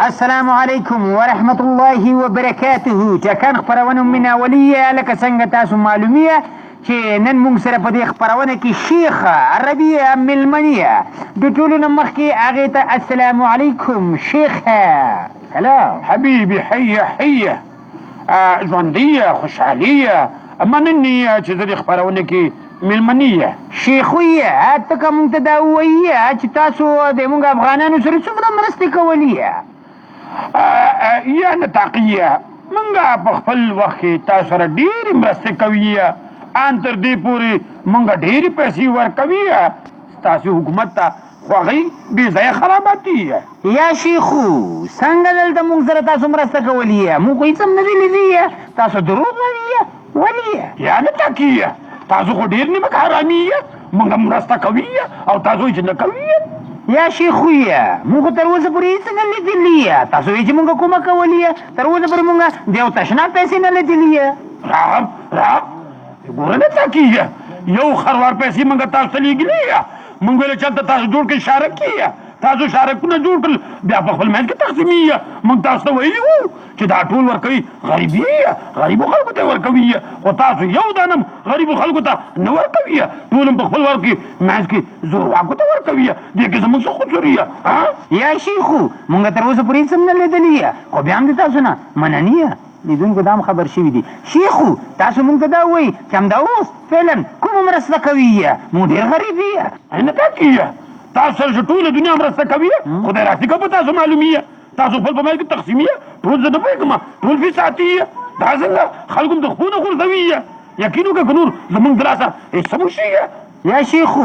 السلام علیکم ورحمت الله وبرکاته. ټکان خپرونه من اولیه لکه څنګه تاسو معلومیه چې نن موږ سره په دې خپرونه کې شیخ عربیه ملمنیه د ټولو نه مخکې هغې ته السلام علیکم شیخه. سلام حبیبي حیه ژوندیه خوشحالیه مننیه چې زه دې خپرونه کې ملمنیه شیخویه. ته که موږ ته دا ووایي چې تاسو د موږ افغانانو سره څومره مرستې کولې یا نطاقیه موږ په خپل وخت کې تاسو سره ډېرې مرستې کوي ان تر دې پورې موږ ډېرې پیسې ورکوي ستاسو حکومت ته خواږی بې ځایه خرابات دي. یا شیخو څنګه دلته موږ سره تاسو مرسته کولې موږ خو هېڅ هم نه دي لیدلي تاسو دروغ وایي ولې یا نطاقیه تاسو خو ډېر نیمک حرامي موږ مرسته کوي او تاسو یې چې نه کوي. یا شیخویه موږ تر اوسه پورې هېڅ نه لیدلي تاسو وایي چې موږ کومه کولې تر اوسه پورې موږ د یو تشناب پیسې نه لیدلي. راب ګوره نطاقیه یو خروار پیسې موږ تاسو ته لیږلي موږ ویل چلته تاسو جوړ کړئ شارک کیه تاسو شارکونه جوړ کړل بیا په خپل منځ کې تقسیمي موږ تاسو ته ویلي وو چې دا ټول ورکوي غریبو خلکو ته ورکوي خو تاسو یو دانم غریبو خلکو ته نه ورکوي ټول هم په خپل ور کې منځ کې زورواکو ته ورکوي دې کې زموږ څه قصور یا شیخو موږ تر اوسه پورې هېڅ هم نه لیدلي خو بیا هم د تاسو نه مننیه لیدونکو دا هم خبر شوي دي. شیخو تاسو موږ ته دا ووایي چې همدا اوس فعلا کومه مرسته کوي موږ ډېر غریب یو نطاقیه تاسو سره چې ټوله دنیا مرسته کوي خدای راستي که په تاسو معلومیه تاسو خپل په منځ کې تقسیمیه ټول زه نه پوهېږم ټول فی ساتي دا څنګه خلکو هم د خپو نه غورځوي یقین وکړه که نور زموږ د لاسه هېڅ هم وشي. یا شیخو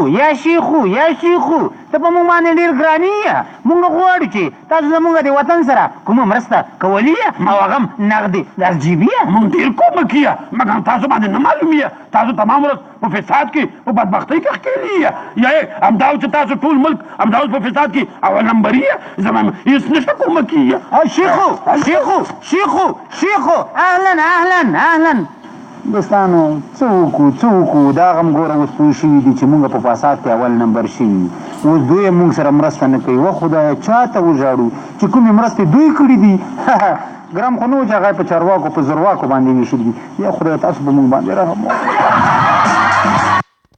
ته په موږ باندې ډېر ګرانې یې موږ غواړو چې تاسو زموږ د وطن سره کومه مرسته کولې او هغه هم نغدې جیبي موږ ډېر کومک یې مګر تاسو باندې نه معلوم یې تاسو تمام ورځ په فساد کې په بدبختۍ کې ښکېلي یا همدا چې تاسو ټول ملک همدا اوس په فساد کې اول نمبر یې زما هېڅ نشته کومک یې. شیخو اهلا دوستانو څه وکړو دا غم ګوره اوس پوه شوي دي چې مونږ په فساد کې اول نمبر شوي اوس دوی مونږ سره مرسته نه کوي خدایه چا ته وژاړو چې کومې مرستې دوی کړي دي ګرم خو نه و چې هغه په چارواکو په زورواکو باندې ویشلي دي یا خدایه تاسو په مونږ باندې رحم